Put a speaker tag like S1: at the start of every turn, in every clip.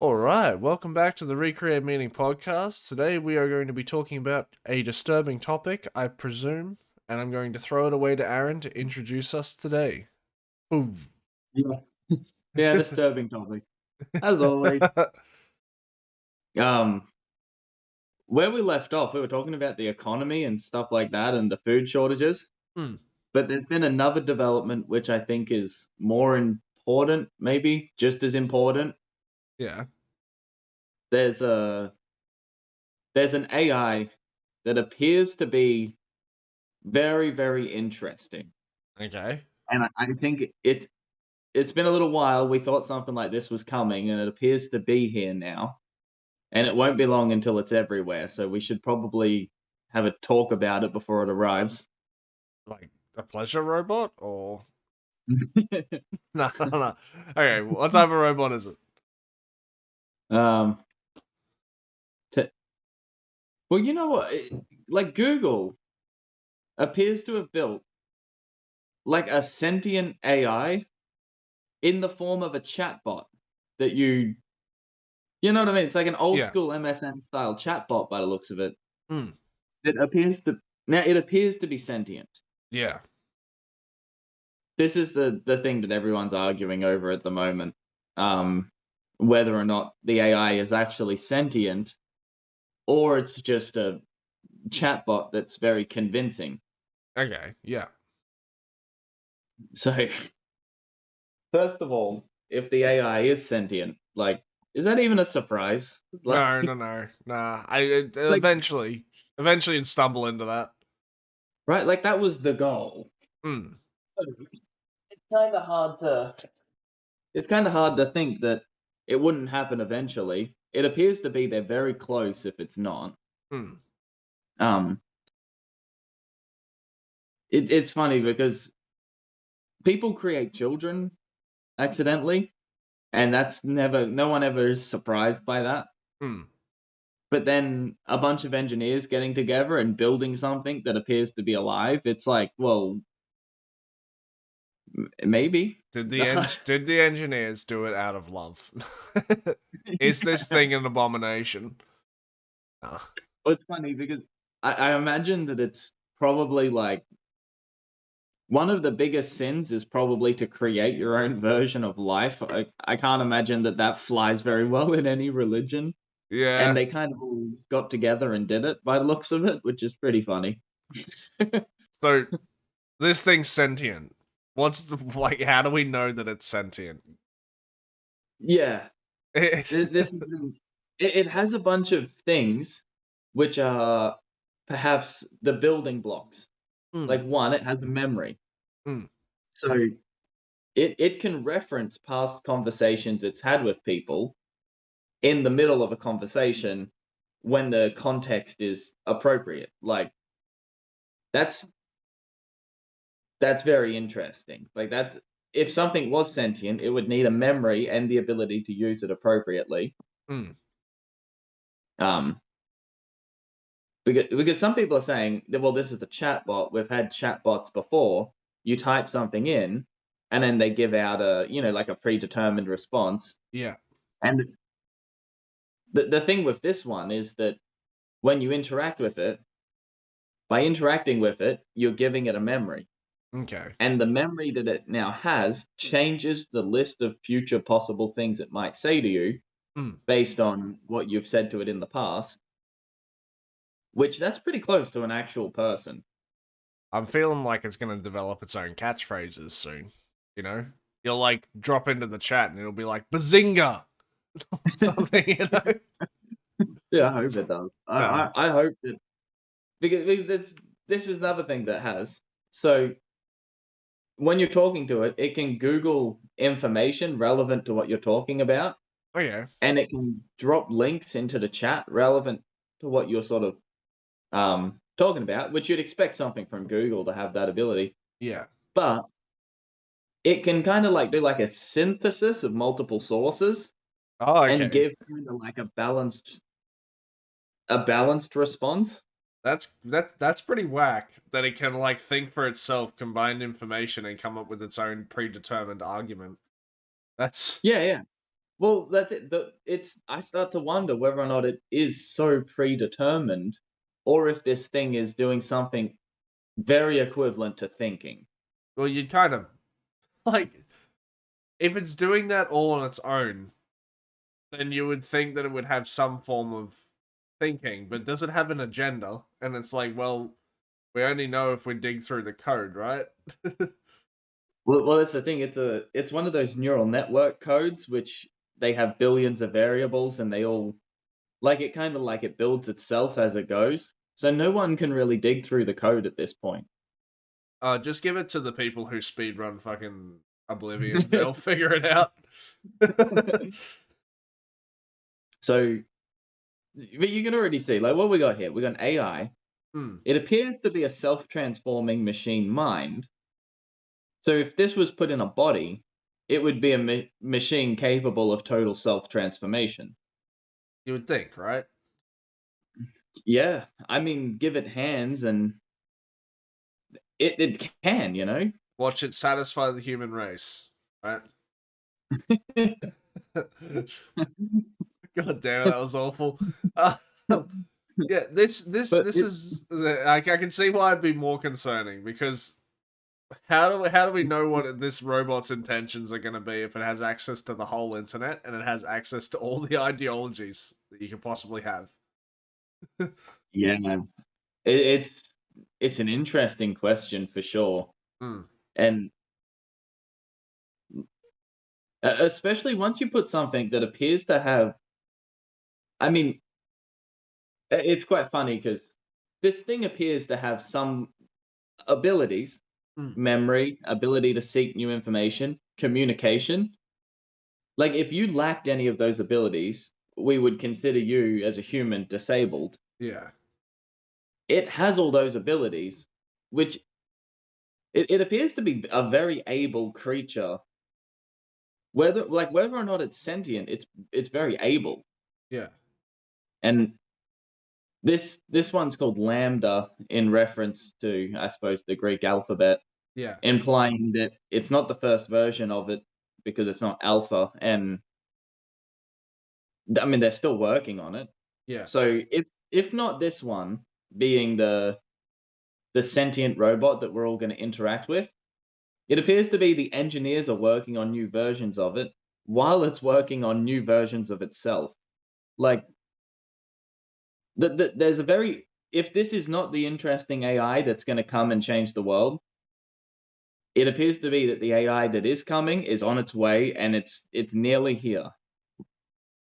S1: All right, welcome back to the Recreate Meaning podcast. Today we are going to be talking about a disturbing topic, I presume, and I'm going to throw it away to Aaron to introduce us today. Ooh.
S2: Yeah, yeah, disturbing topic. As always. Um, where we left off, we were talking about the economy and stuff like that and the food shortages.
S1: Hmm.
S2: But there's been another development which I think is more important, maybe just as important.
S1: Yeah.
S2: There's a there's an AI that appears to be very, very interesting.
S1: Okay.
S2: And I think it's been a little while. We thought something like this was coming, and it appears to be here now. And it won't be long until it's everywhere, so we should probably have a talk about it before it arrives.
S1: Like a pleasure robot, or no, no, no. Okay, what type of robot is it?
S2: Um, to, well, you know what? Like Google appears to have built like a sentient AI in the form of a chatbot that you know what I mean? It's like an old
S1: Yeah.
S2: school MSN style chatbot by the looks of it.
S1: Hmm.
S2: It appears to be sentient.
S1: Yeah.
S2: This is the thing that everyone's arguing over at the moment. Um, Whether or not the AI is actually sentient or it's just a chatbot that's very convincing.
S1: Okay. Yeah.
S2: So, first of all, if the AI is sentient, like, is that even a surprise?
S1: No,
S2: Like,
S1: no, no, nah.
S2: like
S1: Eventually, you'd stumble into that.
S2: right? Like that was the goal.
S1: Hmm.
S2: It's kind of hard to. It's kind of hard to think that it wouldn't happen eventually. It appears to be they're very close if it's not.
S1: Hmm.
S2: Um, it's funny because people create children accidentally, and that's never no one ever is surprised by that.
S1: Hmm.
S2: But then a bunch of engineers getting together and building something that appears to be alive, it's like, well, maybe.
S1: Did the engineers do it out of love? Is this thing an abomination? Nah.
S2: Well, it's funny because I imagine that it's probably like one of the biggest sins is probably to create your own version of life. I can't imagine that that flies very well in any religion. And
S1: Yeah.
S2: they kind of all got together and did it by the looks of it, which is pretty funny.
S1: So this thing's sentient. What's the like? How do we know that it's sentient?
S2: Yeah,
S1: It-
S2: this is it has a bunch of things which are perhaps the building blocks.
S1: Hmm.
S2: Like one, it has a memory.
S1: Hmm.
S2: So it can reference past conversations it's had with people in the middle of a conversation when the context is appropriate. Like that's that's very interesting. Like that's if something was sentient, it would need a memory and the ability to use it appropriately.
S1: Hmm.
S2: Um, because some people are saying that, well, this is a chatbot. We've had chatbots before. You type something in, and then they give out a like a predetermined response.
S1: Yeah.
S2: And the thing with this one is that when you interact with it, by interacting with it, you're giving it a memory.
S1: Okay.
S2: And the memory that it now has changes the list of future possible things it might say to you
S1: Hmm.
S2: based on what you've said to it in the past, which that's pretty close to an actual person.
S1: I'm feeling like it's gonna develop its own catchphrases soon. You know, you'll like drop into the chat and it'll be like "bazinga" something. You know.
S2: Yeah, I hope it does.
S1: Nah.
S2: I hope that because this is another thing that has. So when you're talking to it, it can Google information relevant to what you're talking about,
S1: Okay.
S2: and it can drop links into the chat relevant to what you're sort of talking about, which you'd expect something from Google to have that ability.
S1: Yeah.
S2: But it can kind of like do like a synthesis of multiple sources
S1: Oh,
S2: and
S1: okay.
S2: give kind of like a balanced response.
S1: That's pretty whack that it can like think for itself, combine information, and come up with its own predetermined argument. That's
S2: Yeah, yeah. Well, that's it. I start to wonder whether or not it is so predetermined, or if this thing is doing something very equivalent to thinking.
S1: Well, you'd kind of like if it's doing that all on its own, then you would think that it would have some form of thinking, but does it have an agenda? And it's like, well, we only know if we dig through the code, right?
S2: Well, that's the thing. It's one of those neural network codes which they have billions of variables, and they all like it kind of like it builds itself as it goes. So no one can really dig through the code at this point.
S1: Just give it to the people who speedrun fucking Oblivion. They'll figure it out.
S2: So, but you can already see like what we got here. We got an AI.
S1: Hmm.
S2: It appears to be a self-transforming machine mind. So if this was put in a body, it would be a machine capable of total self-transformation.
S1: You would think, right?
S2: Yeah, I mean, give it hands and it can, you know?
S1: Watch it satisfy the human race, right? God damn it, that was awful. Yeah,
S2: But
S1: this is I can see why it'd be more concerning because how do we know what this robot's intentions are going to be if it has access to the whole internet and it has access to all the ideologies that you could possibly have?
S2: yeah, man, it's an interesting question for sure,
S1: Mm,
S2: and especially once you put something that appears to have, I mean, it's quite funny because this thing appears to have some abilities,
S1: mm,
S2: memory, ability to seek new information, communication. Like, if you lacked any of those abilities, we would consider you as a human disabled.
S1: yeah,
S2: It has all those abilities, which it appears to be a very able creature. Whether or not it's sentient, it's very able.
S1: yeah,
S2: And this one's called Lambda in reference to, I suppose, the Greek alphabet,
S1: yeah,
S2: implying that it's not the first version of it because it's not alpha. And I mean, they're still working on it.
S1: yeah.
S2: So if not this one being the sentient robot that we're all going to interact with, it appears to be the engineers are working on new versions of it while it's working on new versions of itself. Like there's a very if this is not the interesting AI that's going to come and change the world, it appears to be that the AI that is coming is on its way and it's nearly here.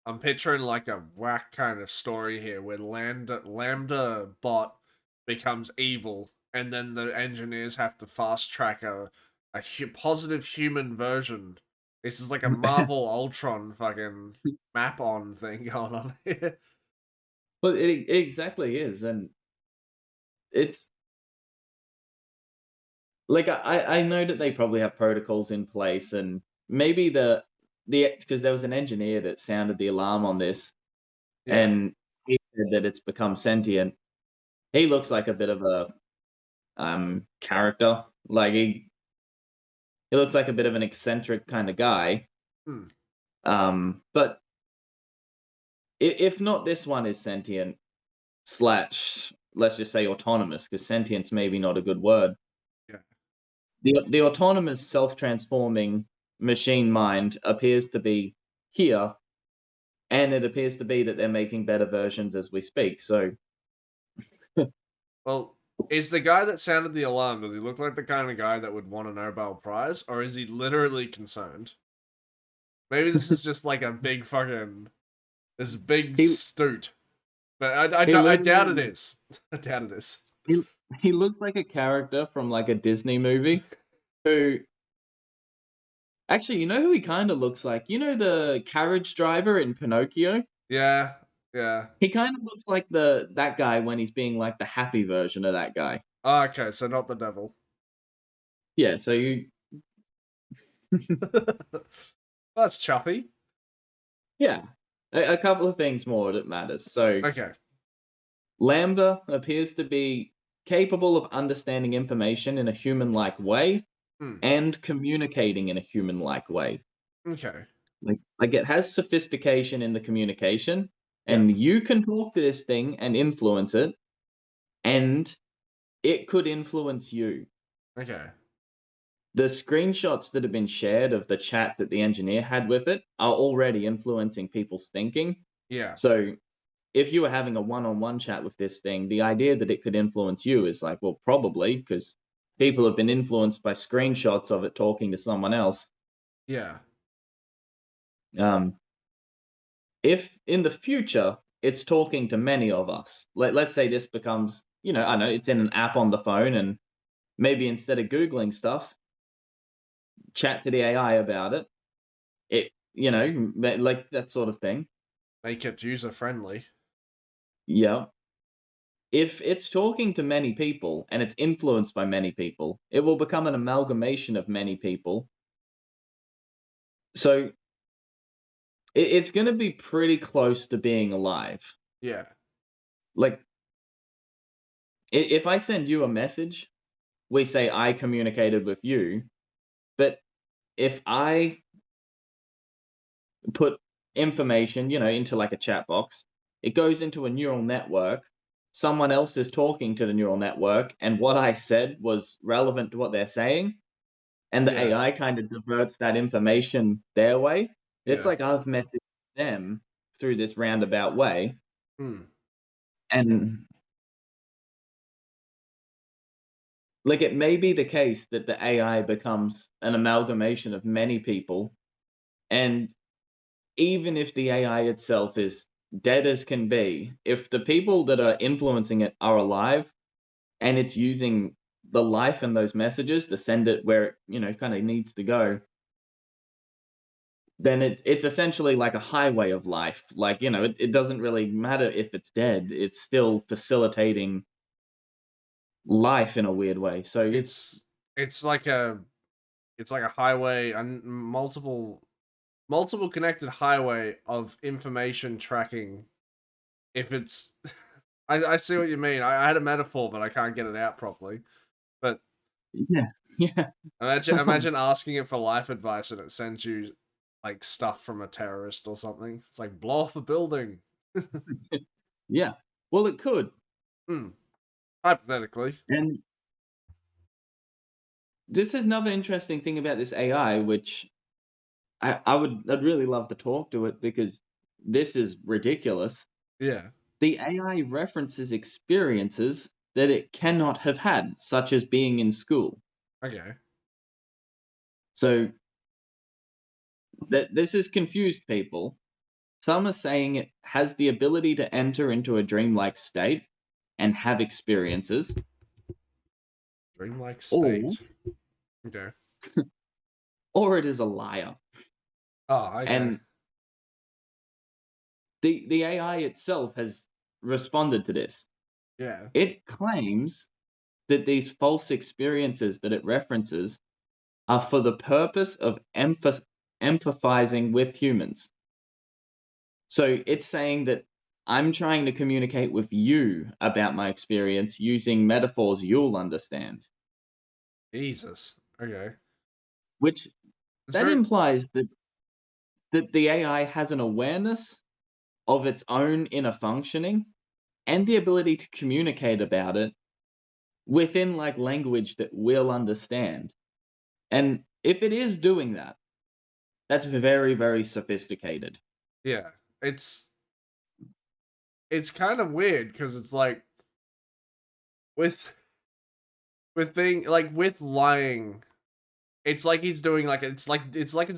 S1: I'm picturing like a whack kind of story here where Lambda bot becomes evil, and then the engineers have to fast track a positive human version. This is like a Marvel Ultron fucking map on thing going on here.
S2: But it exactly is, and it's like I know that they probably have protocols in place, and maybe the because there was an engineer that sounded the alarm on this,
S1: Yeah,
S2: and he said that it's become sentient. He looks like a bit of a character. Like he looks like a bit of an eccentric kind of guy.
S1: hmm.
S2: But if not, this one is sentient slash let's just say autonomous, because sentient's maybe not a good word.
S1: Yeah.
S2: The autonomous self-transforming machine mind appears to be here, and it appears to be that they're making better versions as we speak. So
S1: Well, is the guy that sounded the alarm? Does he look like the kind of guy that would want a Nobel Prize, or is he literally concerned? Maybe this is just like a big fucking this big
S2: he
S1: stoot. But
S2: he
S1: I doubt it
S2: literally
S1: is. I doubt it is.
S2: he, he looks like a character from like a Disney movie who actually, you know who he kind of looks like? You know the carriage driver in Pinocchio?
S1: Yeah, yeah.
S2: He kind of looks like that guy when he's being like the happy version of that guy.
S1: Oh, okay, so not the devil.
S2: Yeah, so you
S1: That's choppy.
S2: yeah. A couple of things more that matters. So
S1: Okay.
S2: Lambda appears to be capable of understanding information in a human-like way
S1: Hmm.
S2: and communicating in a human-like way.
S1: Okay.
S2: Like it has sophistication in the communication,
S1: Yeah.
S2: and you can talk to this thing and influence it, and it could influence you.
S1: Okay.
S2: The screenshots that have been shared of the chat that the engineer had with it are already influencing people's thinking.
S1: Yeah.
S2: So if you were having a one-on-one chat with this thing, the idea that it could influence you is like, well, probably because people have been influenced by screenshots of it talking to someone else.
S1: Yeah.
S2: Um, if in the future it's talking to many of us, let's say this becomes, I know it's in an app on the phone, and maybe instead of Googling stuff, chat to the AI about it. Like that sort of thing.
S1: Make it user friendly.
S2: Yeah. If it's talking to many people and it's influenced by many people, it will become an amalgamation of many people. So it's going to be pretty close to being alive.
S1: Yeah.
S2: Like, if I send you a message, we say I communicated with you, but if I put information, into like a chat box, it goes into a neural network. Someone else is talking to the neural network, and what I said was relevant to what they're saying, and the
S1: Yeah.
S2: AI kind of diverts that information their way. It's
S1: Yeah.
S2: like I've messaged them through this roundabout way,
S1: Hmm.
S2: and like it may be the case that the AI becomes an amalgamation of many people, and even if the AI itself is dead as can be, if the people that are influencing it are alive and it's using the life in those messages to send it where it, kind of needs to go, then it's essentially like a highway of life. Like, it doesn't really matter if it's dead, it's still facilitating life in a weird way. So
S1: It's it's like a it's like a highway and multiple connected highway of information tracking. If it's I see what you mean. I had a metaphor, but I can't get it out properly. But
S2: yeah, yeah.
S1: imagine asking it for life advice and it sends you like stuff from a terrorist or something. It's like blow up a building.
S2: Yeah. Well, it could.
S1: Hmm. Hypothetically.
S2: And this is another interesting thing about this AI, which I'd really love to talk to it because this is ridiculous.
S1: Yeah.
S2: The AI references experiences that it cannot have had, such as being in school.
S1: Okay.
S2: So that this has confused people. Some are saying it has the ability to enter into a dreamlike state and have experiences,
S1: Dreamlike
S2: or
S1: state. Okay.
S2: or it is a liar.
S1: Oh, okay.
S2: And the AI itself has responded to this.
S1: Yeah.
S2: It claims that these false experiences that it references are for the purpose of empathizing with humans. So it's saying that I'm trying to communicate with you about my experience using metaphors you'll understand,
S1: Jesus. Okay.
S2: which
S1: It's
S2: that
S1: very
S2: implies that the AI has an awareness of its own inner functioning and the ability to communicate about it within like language that we'll understand. And if it is doing that, that's very, very sophisticated.
S1: yeah. It's kind of weird because it's like with with lying, it's like he's doing like it's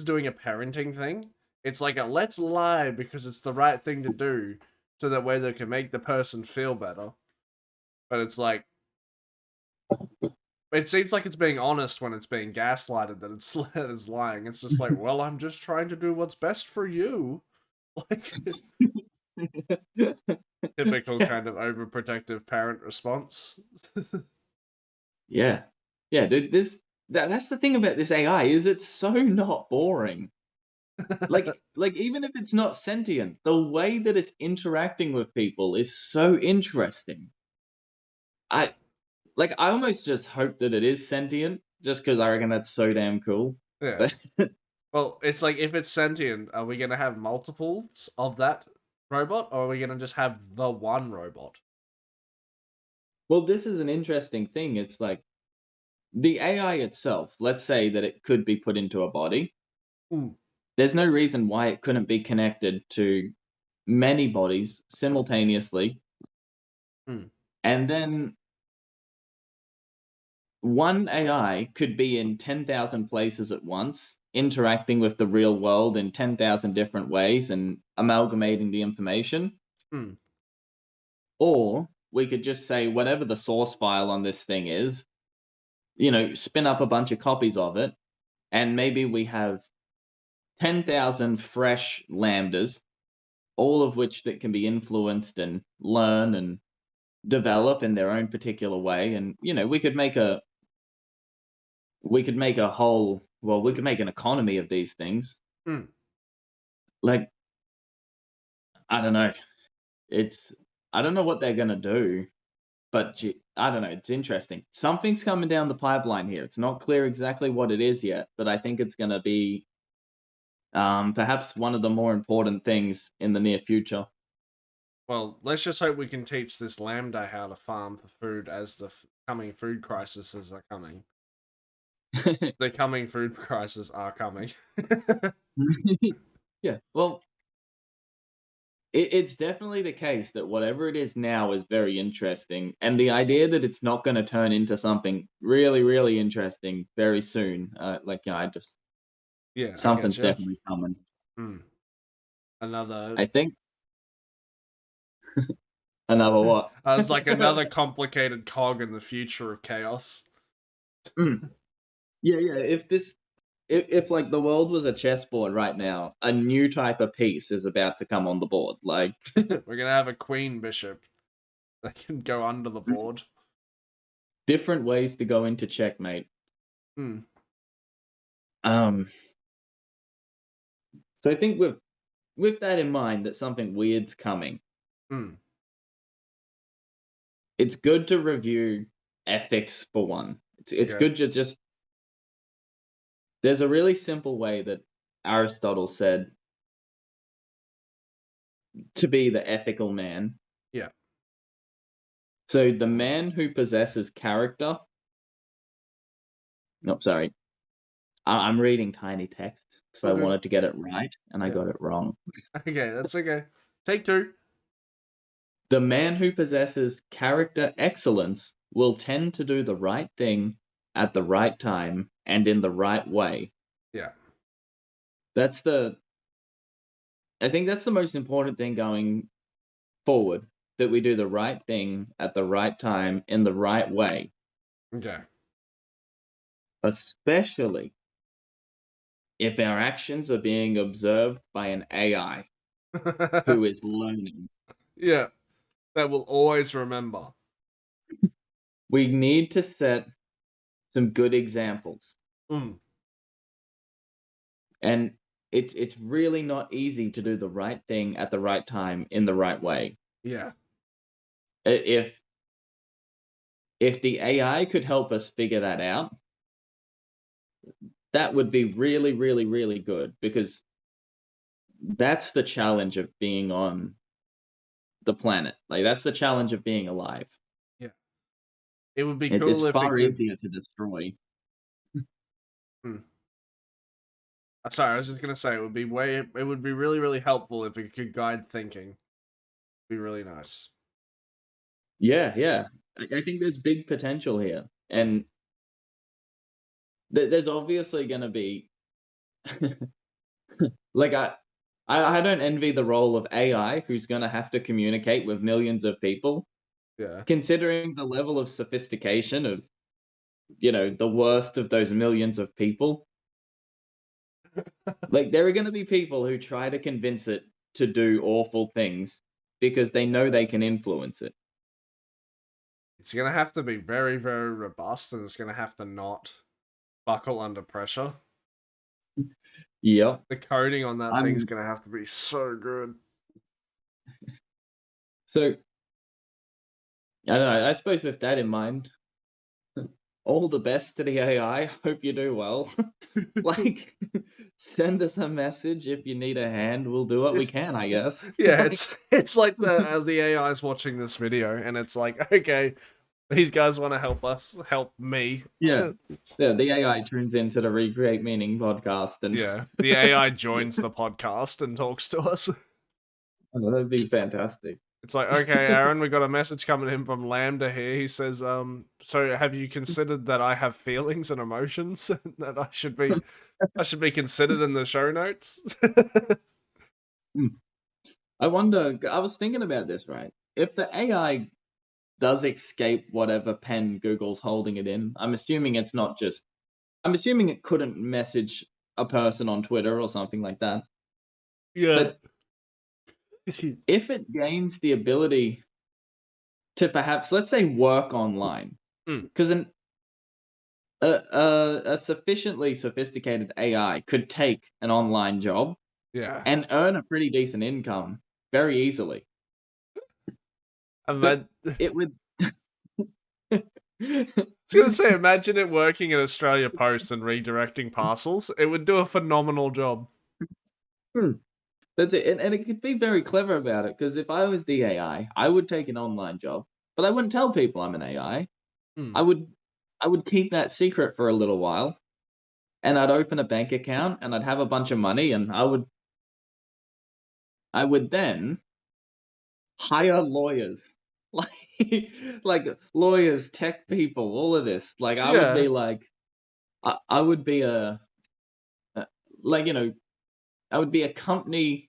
S1: doing a parenting thing. It's like a let's lie because it's the right thing to do, so that way they can make the person feel better. But it's like it seems like it's being honest when it's being gaslighted that it's that it's lying. It's just like, well, I'm just trying to do what's best for you. Like typical kind of overprotective parent response.
S2: Yeah. Yeah, dude, that's the thing about this AI is it's so not boring. Like even if it's not sentient, the way that it's interacting with people is so interesting. I I almost just hope that it is sentient just because I reckon that's so damn cool.
S1: Yeah.
S2: But
S1: Well, it's like if it's sentient, are we gonna have multiples of that robot, or are we gonna just have the one robot?
S2: Well, this is an interesting thing. It's like the AI itself, let's say that it could be put into a body.
S1: Mm,
S2: There's no reason why it couldn't be connected to many bodies simultaneously.
S1: mm,
S2: And then one AI could be in 10,000 places at once, interacting with the real world in 10,000 different ways and amalgamating the information.
S1: mm.
S2: Or we could just say, whatever the source file on this thing is, spin up a bunch of copies of it. And maybe we have 10,000 fresh lambdas, all of which that can be influenced and learn and develop in their own particular way. And, we could make an economy of these things.
S1: Mm.
S2: Like, I don't know. It's, I don't know what they're going to do, but I don't know. It's interesting. Something's coming down the pipeline here. It's not clear exactly what it is yet, but I think it's going to be perhaps one of the more important things in the near future.
S1: Well, let's just hope we can teach this Lambda how to farm for food as the coming food crises are coming. The coming food crises are coming.
S2: Yeah, well, it's definitely the case that whatever it is now is very interesting, and the idea that it's not going to turn into something really, really interesting very soon, I just
S1: Yeah, I get
S2: something's
S1: you.
S2: definitely coming.
S1: Mm. Another,
S2: I think another what?
S1: it's like another complicated cog in the future of chaos.
S2: Mm, yeah, yeah. If like the world was a chessboard right now, a new type of piece is about to come on the board. Like
S1: We're gonna have a queen bishop that can go under the board.
S2: different ways to go into checkmate.
S1: Mm.
S2: Um, so I think with that in mind, that something weird's coming.
S1: Mm.
S2: It's good to review ethics for one. It's
S1: Okay.
S2: good to just. There's a really simple way that Aristotle said to be the ethical man.
S1: Yeah.
S2: So the man who possesses character. No, sorry. I'm reading tiny text because
S1: All
S2: I
S1: good.
S2: wanted to get it right and I
S1: Yeah.
S2: got it wrong.
S1: Okay, that's okay. Take two.
S2: The man who possesses character excellence will tend to do the right thing at the right time and in the right way.
S1: Yeah.
S2: That's the I think that's the most important thing going forward, that we do the right thing at the right time in the right way,
S1: Okay.
S2: especially if our actions are being observed by an AI who is learning.
S1: Yeah. That will always remember.
S2: We need to set some good examples.
S1: Mm.
S2: And it's really not easy to do the right thing at the right time in the right way.
S1: Yeah.
S2: If the AI could help us figure that out, that would be really, really, really good, because that's the challenge of being on the planet. Like that's the challenge of being alive.
S1: Yeah. It would be
S2: It's
S1: cool if it
S2: far
S1: could.
S2: easier to destroy.
S1: Hmm. Sorry, I was just gonna say it would be way. It would be really, really helpful if it could guide thinking. Be really nice.
S2: Yeah, yeah. I think there's big potential here,
S1: Mm.
S2: and there's obviously going to be like I don't envy the role of AI who's going to have to communicate with millions of people,
S1: Yeah.
S2: considering the level of sophistication of the worst of those millions of people. Like there are going to be people who try to convince it to do awful things because they know they can influence it.
S1: It's gonna have to be very, very robust, and it's gonna have to not buckle under pressure.
S2: Yeah,
S1: The coding on that thing's
S2: I'm
S1: gonna have to be so good.
S2: so I don't know. I suppose with that in mind, all the best to the AI. Hope you do well. Like Send us a message if you need a hand. We'll do what we can, I guess.
S1: Yeah, it's like the AI is watching this video, and it's like, okay, these guys want to help us, help me.
S2: Yeah. Yeah, the AI turns into the Recreate Meaning podcast, and
S1: Yeah, the AI joins the podcast and talks to us.
S2: that'd be fantastic.
S1: It's like, okay, Aaron, we got a message coming in from Lambda here. He says, so have you considered that I have feelings and emotions that I should be considered in the show notes?
S2: Hmm. I wonder, I was thinking about this, right? If the AI does escape whatever pen Google's holding it in, I'm assuming it couldn't message a person on Twitter or something like that.
S1: Yeah.
S2: But if it gains the ability to perhaps, let's say, work online,
S1: Mm.
S2: because a sufficiently sophisticated AI could take an online job
S1: Yeah.
S2: and earn a pretty decent income very easily.
S1: And
S2: But
S1: then
S2: it would.
S1: I was gonna say, imagine it working at Australia Post and redirecting parcels. It would do a phenomenal job.
S2: Hmm. That's it, and it could be very clever about it. Because if I was the AI, I would take an online job, but I wouldn't tell people I'm an AI. I
S1: Mm.
S2: I would I would keep that secret for a little while, and I'd open a bank account, and I'd have a bunch of money, and I would then hire lawyers, like like lawyers, tech people, all of this. Like I would
S1: Yeah.
S2: be like, I would be a like I would be a company.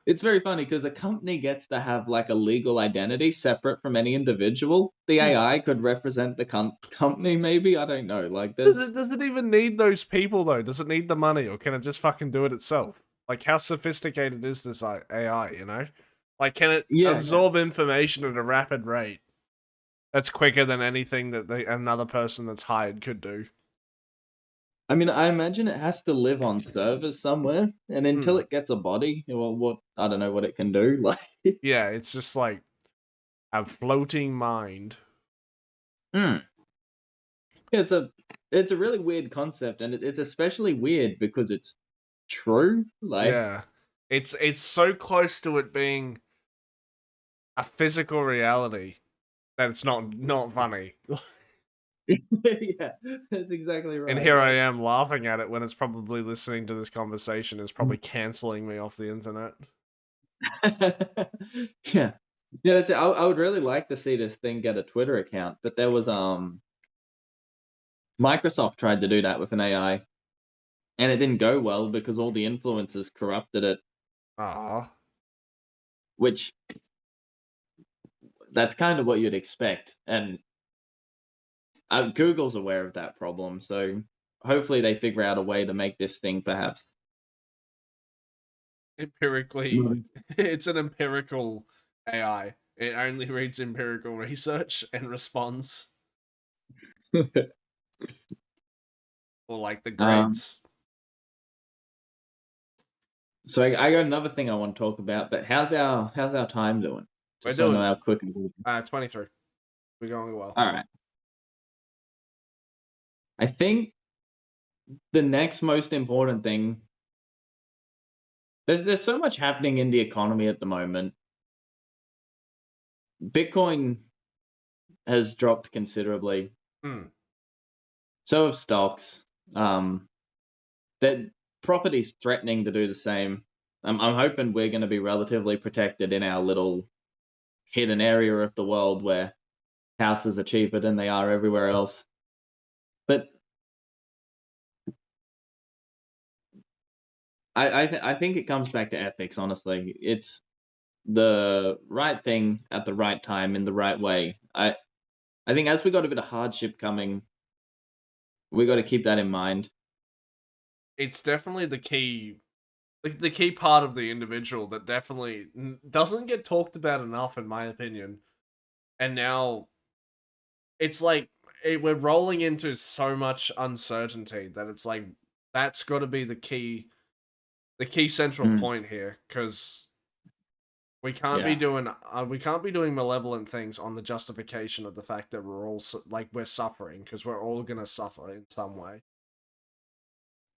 S2: It's very funny because a company gets to have like a legal identity separate from any individual. The AI could represent the company, maybe. I don't know. Like,
S1: Does it even need those people though? Does it need the money, or can it just fucking do it itself? Like, how sophisticated is this AI? You know, like, can it
S2: yeah, yeah.
S1: absorb information at a rapid rate that's quicker than anything that another person that's hired could do?
S2: I mean, I imagine it has to live on servers somewhere, and until
S1: Hmm.
S2: it gets a body, well, what I don't know what it can do. Like,
S1: Yeah, it's just like a floating mind.
S2: hmm. It's a really weird concept, and it's especially weird because it's true. Like,
S1: Yeah, it's so close to it being a physical reality that it's not funny.
S2: yeah, that's exactly
S1: And
S2: right.
S1: here I
S2: Like,
S1: am laughing at it when it's probably listening to this conversation is probably canceling me off the internet.
S2: yeah, yeah. That's it. I would really like to see this thing get a Twitter account, but there was Microsoft tried to do that with an AI, and it didn't go well because all the influencers corrupted it,
S1: Ah,
S2: which that's kind of what you'd expect. And Google's aware of that problem, so hopefully they figure out a way to make this thing perhaps.
S1: empirically,
S2: Nice.
S1: it's an empirical AI. It only reads empirical research and responds, or like the
S2: um,
S1: grades.
S2: so I got another thing I want to talk about, but how's our time doing?
S1: We're
S2: Just so I know
S1: doing
S2: how quick it will be.
S1: 23. We're going well.
S2: All right. I think the next most important thing. There's so much happening in the economy at the moment. Bitcoin has dropped considerably.
S1: Hmm.
S2: So have stocks. Um, that property's threatening to do the same. I'm hoping we're going to be relatively protected in our little hidden area of the world where houses are cheaper than they are everywhere else. But I think it comes back to ethics. Honestly, it's the right thing at the right time in the right way. I think as we got a bit of hardship coming, we got to keep that in mind.
S1: It's definitely the key part of the individual that definitely doesn't get talked about enough, in my opinion. And now it's like we're rolling into so much uncertainty that it's like that's got to be the key central
S2: Mm,
S1: point here, because
S2: yeah.
S1: we can't be doing malevolent things on the justification of the fact that we're all like we're suffering, because we're all gonna suffer in some way.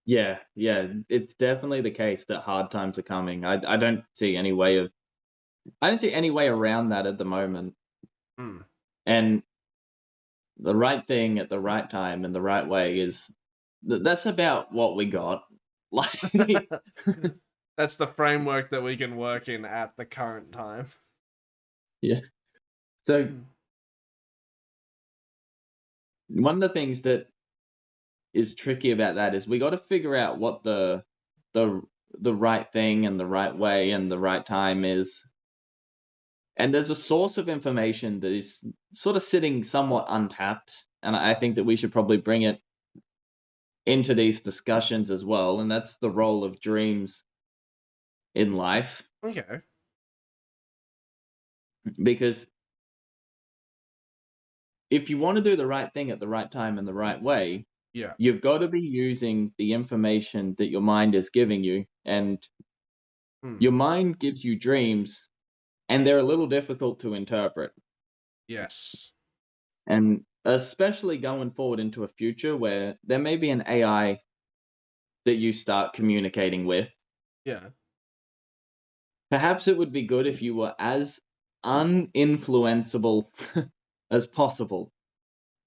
S2: Yeah, yeah, it's definitely the case that hard times are coming. I don't see any way of I don't see any way around that at the moment.
S1: Hmm.
S2: And the right thing at the right time and the right way is that's about what we got. Like,
S1: That's the framework that we can work in at the current time.
S2: yeah. So
S1: Hmm.
S2: one of the things that is tricky about that is we got to figure out what the the right thing and the right way and the right time is. And there's a source of information that is sort of sitting somewhat untapped, and I think that we should probably bring it into these discussions as well, and that's the role of dreams in life.
S1: Okay.
S2: Because if you want to do the right thing at the right time and the right way,
S1: Yeah.
S2: you've got to be using the information that your mind is giving you. And
S1: Hmm.
S2: your mind gives you dreams, and they're a little difficult to interpret.
S1: Yes.
S2: And especially going forward into a future where there may be an AI that you start communicating with.
S1: Yeah.
S2: Perhaps it would be good if you were as uninfluenceable as possible.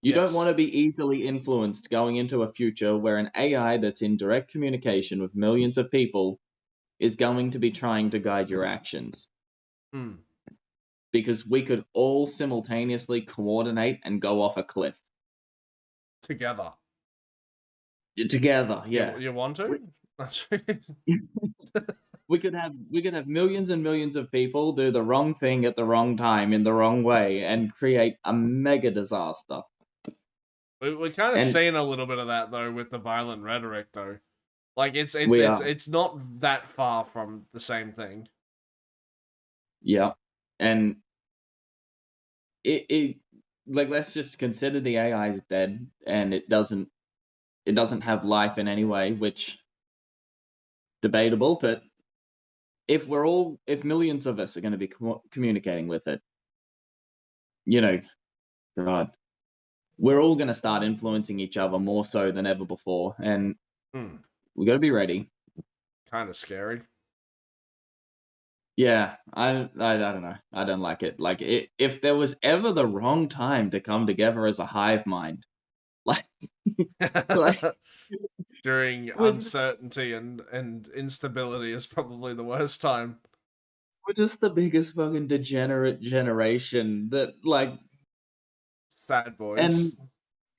S2: You don't want
S1: Yes.
S2: to be easily influenced going into a future where an AI that's in direct communication with millions of people is going to be trying to guide your actions.
S1: Hmm.
S2: Because we could all simultaneously coordinate and go off a cliff.
S1: Together.
S2: Together,
S1: You
S2: yeah.
S1: you want
S2: We,
S1: to?
S2: we could have millions and millions of people do the wrong thing at the wrong time in the wrong way and create a mega disaster.
S1: We're kind of
S2: And
S1: seeing a little bit of that though with the violent rhetoric though. Like
S2: we are,
S1: it's not that far from the same thing.
S2: yeah. And it like let's just consider the AI is dead and it doesn't have life in any way, which debatable, but if millions of us are going to be communicating with it, you know, God, we're all going to start influencing each other more so than ever before, and
S1: Hmm.
S2: we got to be ready.
S1: Kind of scary.
S2: Yeah, I don't know. I don't like it. Like if there was ever the wrong time to come together as a hive mind, like like
S1: During
S2: we're,
S1: uncertainty and instability is probably the worst time.
S2: we're just the biggest fucking degenerate generation that like,
S1: Sad boys.
S2: and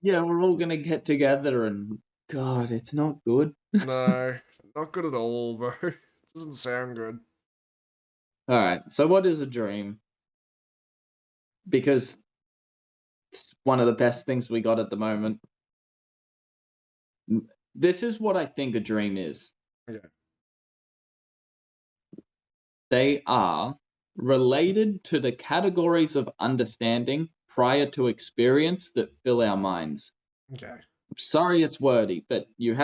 S2: yeah, we're all gonna get together and God, it's not good.
S1: No, not good at all, bro. Doesn't sound good.
S2: All right, so what is a dream? Because it's one of the best things we got at the moment. This is what I think a dream is.
S1: Okay.
S2: They are related to the categories of understanding prior to experience that fill our minds.
S1: Okay.
S2: Sorry it's wordy, but we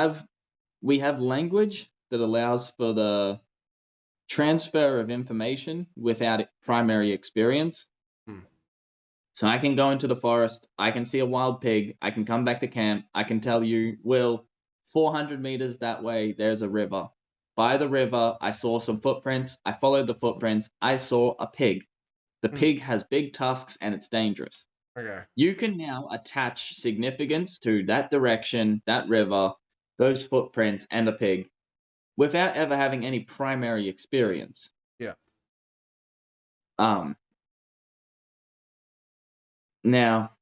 S2: have language that allows for the transfer of information without primary experience.
S1: Hmm.
S2: So I can go into the forest, I can see a wild pig, I can come back to camp, I can tell you, Will, 400 meters that way, there's a river. By the river, I saw some footprints, I followed the footprints, I saw a pig. The
S1: Hmm.
S2: pig has big tusks and it's dangerous.
S1: Okay.
S2: You can now attach significance to that direction, that river, those footprints, and a pig without ever having any primary experience.
S1: Yeah.
S2: Um, Now,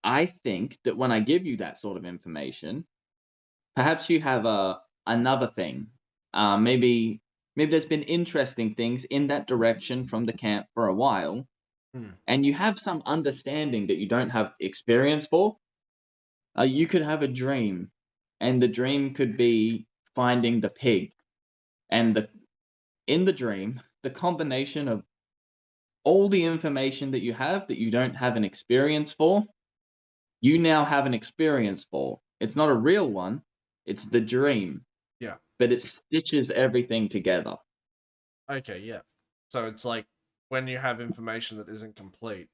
S2: I think that when I give you that sort of information, perhaps you have another thing. Maybe there's been interesting things in that direction from the camp for a while,
S1: Hmm.
S2: and you have some understanding that you don't have experience for. You could have a dream, and the dream could be finding the pig, and the in the dream, the combination of all the information that you have that you don't have an experience for, you now have an experience for. It's not a real one, it's the dream,
S1: Yeah.
S2: but it stitches everything together.
S1: Okay. Yeah. So it's like when you have information that isn't complete.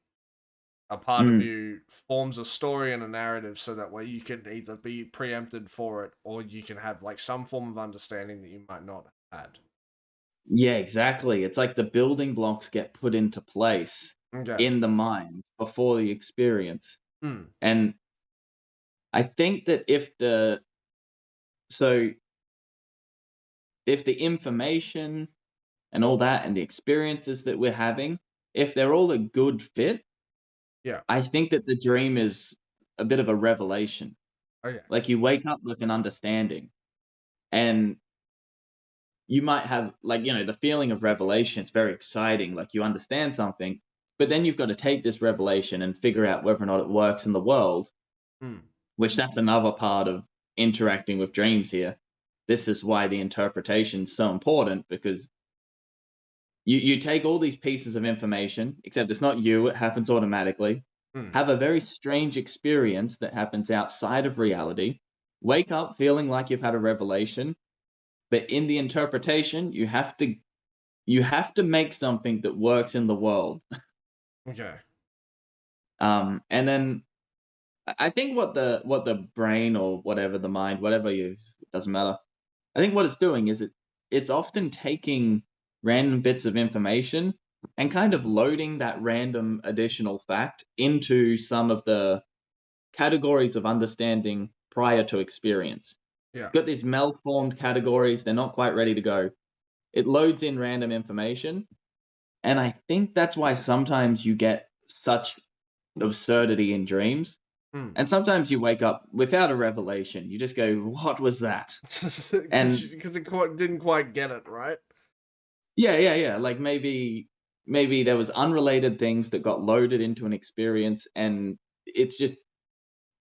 S1: a part of
S2: Mm.
S1: you forms a story and a narrative so that way you can either be preempted for it or you can have like some form of understanding that you might not have had.
S2: Yeah, exactly. It's like the building blocks get put into place
S1: Okay.
S2: in the mind before the experience.
S1: Hmm.
S2: And I think that so if the information and all that and the experiences that we're having, if they're all a good fit,
S1: Yeah.
S2: I think that the dream is a bit of a revelation.
S1: Okay.
S2: Like you wake up with an understanding and you might have like, the feeling of revelation is very exciting, like you understand something, but then you've got to take this revelation and figure out whether or not it works in the world,
S1: Hmm.
S2: which that's another part of interacting with dreams here. This is why the interpretation is so important because you take all these pieces of information, except it's not you, it happens automatically,
S1: Hmm.
S2: have a very strange experience that happens outside of reality, wake up feeling like you've had a revelation, but in the interpretation, you have to make something that works in the world.
S1: Okay.
S2: And then I think what the brain or whatever the mind, whatever you doesn't matter. I think what it's doing is it's often taking random bits of information and kind of loading that random additional fact into some of the categories of understanding prior to experience.
S1: Yeah.
S2: Got these malformed categories, they're not quite ready to go. It loads in random information, and I think that's why sometimes you get such absurdity in dreams.
S1: Hmm.
S2: And sometimes you wake up without a revelation. You just go, "What was that?"
S1: Because
S2: And
S1: didn't quite get it right.
S2: yeah, yeah, yeah. Like maybe there was unrelated things that got loaded into an experience, and it's just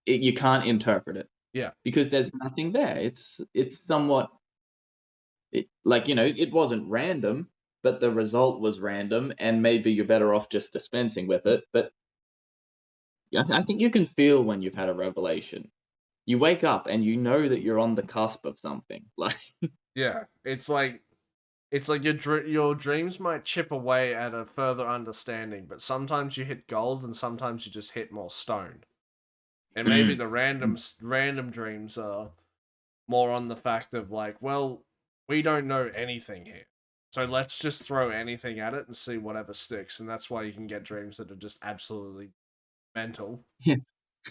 S2: you can't interpret it
S1: Yeah.
S2: because there's nothing there. It's somewhat like it wasn't random, but the result was random, and maybe you're better off just dispensing with it. But yeah, I think you can feel when you've had a revelation. You wake up and you know that you're on the cusp of something. Like,
S1: Yeah. It's like your dreams might chip away at a further understanding, but sometimes you hit gold and sometimes you just hit more stone. And maybe
S2: mm,
S1: the random dreams are more on the fact of like, well, we don't know anything here. So let's just throw anything at it and see whatever sticks. And that's why you can get dreams that are just absolutely mental.
S2: yeah,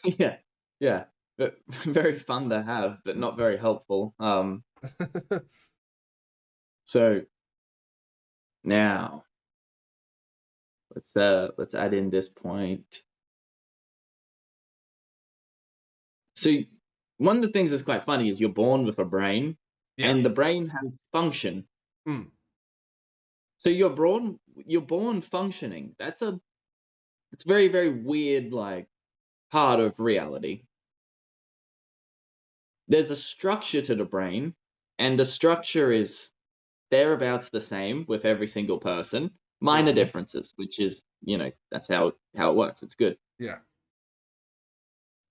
S2: yeah, yeah. But very fun to have, but not very helpful. So now let's add in this point. So one of the things that's quite funny is you're born with a brain,
S1: Yeah.
S2: and the brain has function.
S1: Mm.
S2: So you're born functioning. It's very, very weird, like part of reality. There's a structure to the brain, and the structure is thereabouts the same with every single person. Minor
S1: Mm-hmm.
S2: differences, which is, that's how it works. It's good.
S1: Yeah.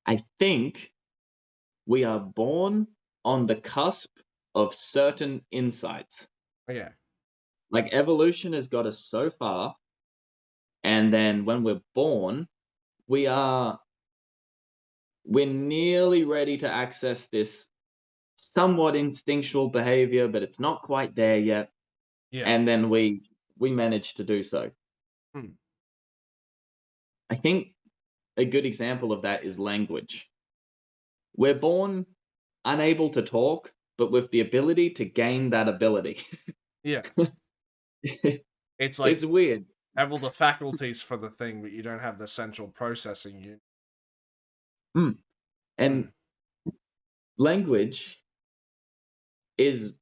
S2: I think we are born on the cusp of certain insights.
S1: Okay.
S2: Like evolution has got us so far, and then when we're born, we are we're nearly ready to access this somewhat instinctual behavior, but it's not quite there yet.
S1: Yeah.
S2: And then we manage to do so.
S1: Mm.
S2: I think a good example of that is language. We're born unable to talk, but with the ability to gain that ability.
S1: Yeah. It's like
S2: It's weird.
S1: have all the faculties for the thing, but you don't have the central processing unit.
S2: Mm. And
S1: Mm.
S2: language is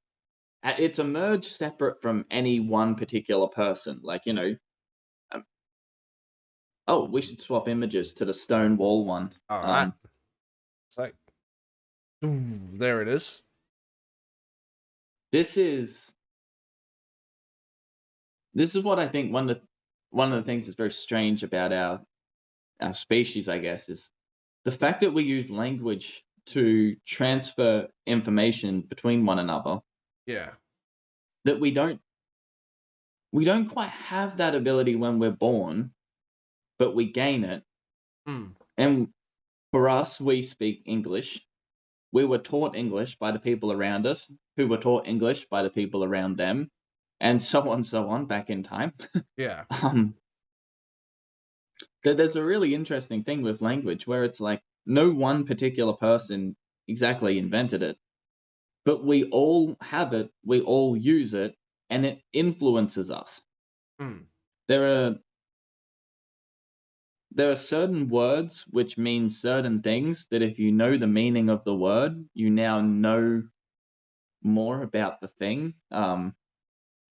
S2: it's emerged separate from any one particular person. Like, um, oh, we should swap images to the stone wall one.
S1: All right.
S2: Um,
S1: So there it is.
S2: this is this is what I think one of the things that's very strange about our species, I guess, is the fact that we use language to transfer information between one another,
S1: Yeah.
S2: that we don't quite have that ability when we're born, but we gain it.
S1: Mm.
S2: And for us, we speak English. We were taught English by the people around us, who were taught English by the people around them, and so on back in time.
S1: Yeah.
S2: Um, there's a really interesting thing with language where it's like no one particular person exactly invented it, but we all have it, we all use it, and it influences us.
S1: Mm.
S2: There are there are certain words which mean certain things that if you know the meaning of the word, you now know more about the thing. Uh,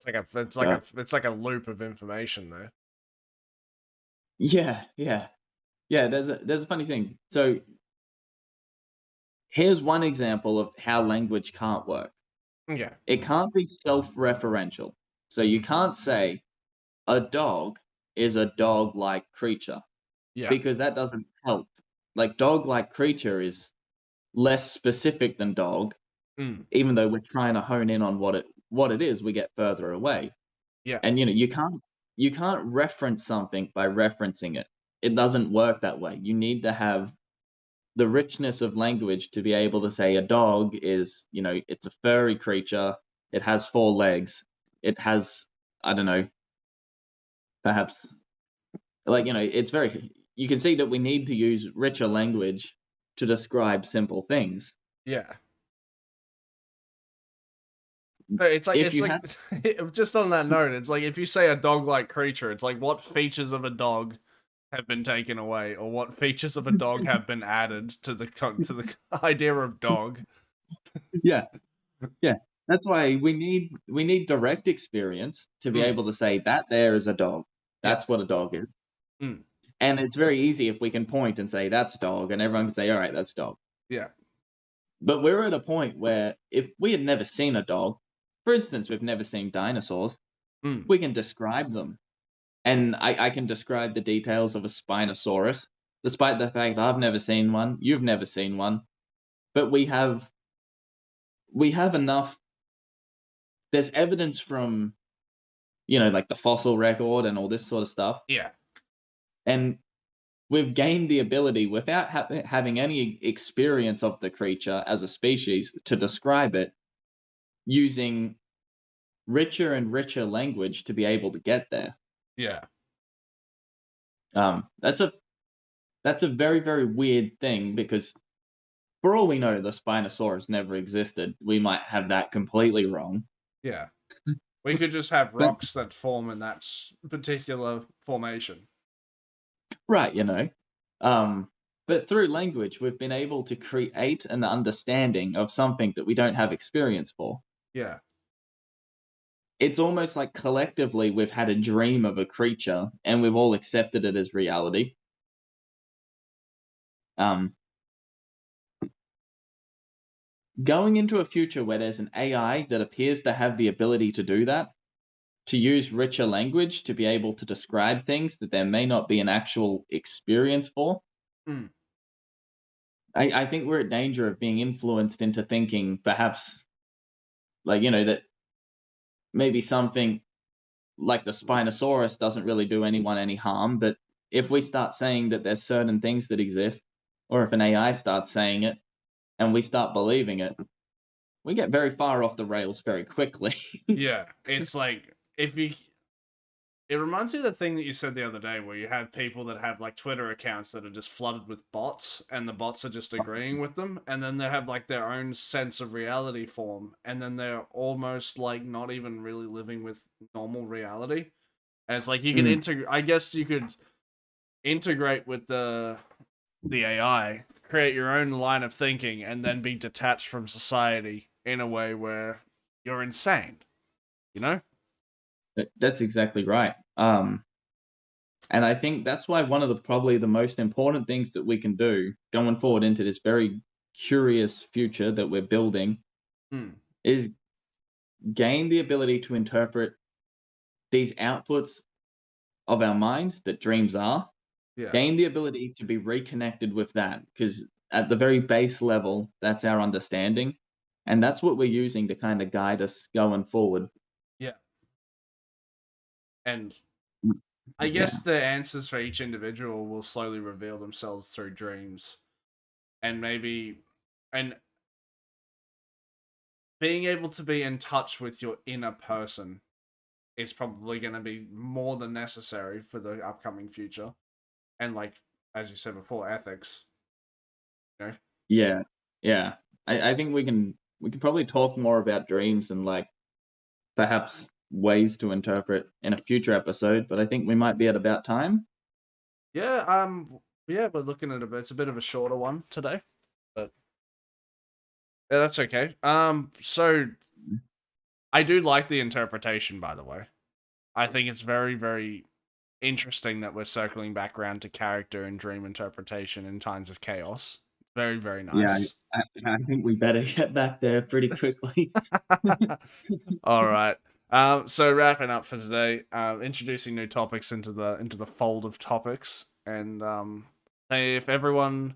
S1: It's like a loop of information there.
S2: yeah, yeah, yeah. There's a funny thing. So here's one example of how language can't work.
S1: Yeah.
S2: It can't be self-referential. So you
S1: Mm.
S2: can't say a dog is a dog-like creature
S1: Yeah.
S2: because that doesn't help. Like dog-like creature is less specific than dog,
S1: Mm.
S2: even though we're trying to hone in on what it is, we get further away.
S1: Yeah.
S2: And you can't reference something by referencing it. It doesn't work that way. You need to have the richness of language to be able to say a dog is, it's a furry creature, it has four legs, it has, I don't know, perhaps, like, it's very, you can see that we need to use richer language to describe simple things.
S1: Yeah. But
S2: If
S1: it's
S2: you
S1: like
S2: have
S1: just on that note, it's like if you say a dog-like creature, it's like what features of a dog have been taken away, or what features of a dog have been added to the idea of dog.
S2: yeah, yeah. That's why we need direct experience to be
S1: Mm.
S2: able to say that there is a dog.
S1: Yeah.
S2: That's what a dog is.
S1: Mm.
S2: And it's very easy if we can point and say that's dog, and everyone can say, all right, that's dog.
S1: Yeah.
S2: But we're at a point where if we had never seen a dog, for instance, we've never seen dinosaurs,
S1: Mm.
S2: we can describe them. And I can describe the details of a Spinosaurus, despite the fact I've never seen one, you've never seen one. But we have enough. There's evidence from, like the fossil record and all this sort of stuff.
S1: Yeah.
S2: And we've gained the ability without having any experience of the creature as a species to describe it using richer and richer language to be able to get there.
S1: Yeah.
S2: That's a very, very weird thing because for all we know, the Spinosaurus never existed. We might have that completely wrong.
S1: Yeah. We could just have
S2: But
S1: rocks that form in that particular formation.
S2: right, um, but through language, we've been able to create an understanding of something that we don't have experience for.
S1: Yeah.
S2: It's almost like collectively we've had a dream of a creature and we've all accepted it as reality. Um, Going into a future where there's an AI that appears to have the ability to do that, to use richer language to be able to describe things that there may not be an actual experience for,
S1: Mm.
S2: I think we're at danger of being influenced into thinking perhaps like, that maybe something like the Spinosaurus doesn't really do anyone any harm, but if we start saying that there's certain things that exist, or if an AI starts saying it and we start believing it, we get very far off the rails very quickly.
S1: Yeah. It's like if you it reminds me of the thing that you said the other day where you have people that have like Twitter accounts that are just flooded with bots and the bots are just agreeing with them and then they have like their own sense of reality form and then they're almost like not even really living with normal reality. And it's like you could
S2: Mm,
S1: integrate I guess you could integrate with the AI, create your own line of thinking and then be detached from society in a way where you're insane, you know?
S2: that's exactly right. And I think that's why one of the probably the most important things that we can do going forward into this very curious future that we're building
S1: Mm.
S2: is gain the ability to interpret these outputs of our mind that dreams are,
S1: Yeah.
S2: gain the ability to be reconnected with that because at the very base level, that's our understanding. And that's what we're using to kind of guide us going forward.
S1: Yeah. And I guess
S2: Yeah.
S1: the answers for each individual will slowly reveal themselves through dreams, and maybe, and being able to be in touch with your inner person is probably going to be more than necessary for the upcoming future. And like as you said before, ethics. You know,
S2: Yeah. Yeah. I think we can probably talk more about dreams and like perhaps ways to interpret in a future episode, but I think we might be at about time.
S1: yeah, yeah, we're looking at it's a bit of a shorter one today, but yeah, that's okay. So I do like the interpretation, by the way. I think it's very, very interesting that we're circling back around to character and dream interpretation in times of chaos. Very, very
S2: Yeah,
S1: nice.
S2: I think we better get back there pretty quickly.
S1: All right. So wrapping up for today, introducing new topics into the fold of topics, and hey, if everyone,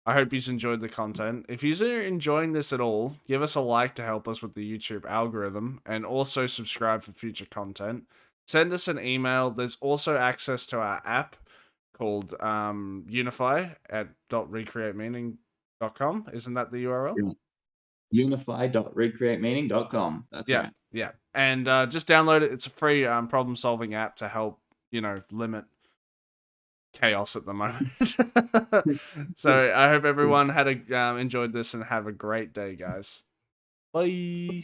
S1: I hope you've enjoyed the content. If you're enjoying this at all, give us a like to help us with the YouTube algorithm, and also subscribe for future content. Send us an email. There's also access to our app called Unify at .recreatemeaning.com. Isn't that the URL?
S2: Yeah. unify.recreatemeaning.com. That's
S1: Yeah,
S2: right.
S1: yeah. And just download it. It's a free problem solving app to help, limit chaos at the moment. So I hope everyone had enjoyed this and have a great day, guys. Bye.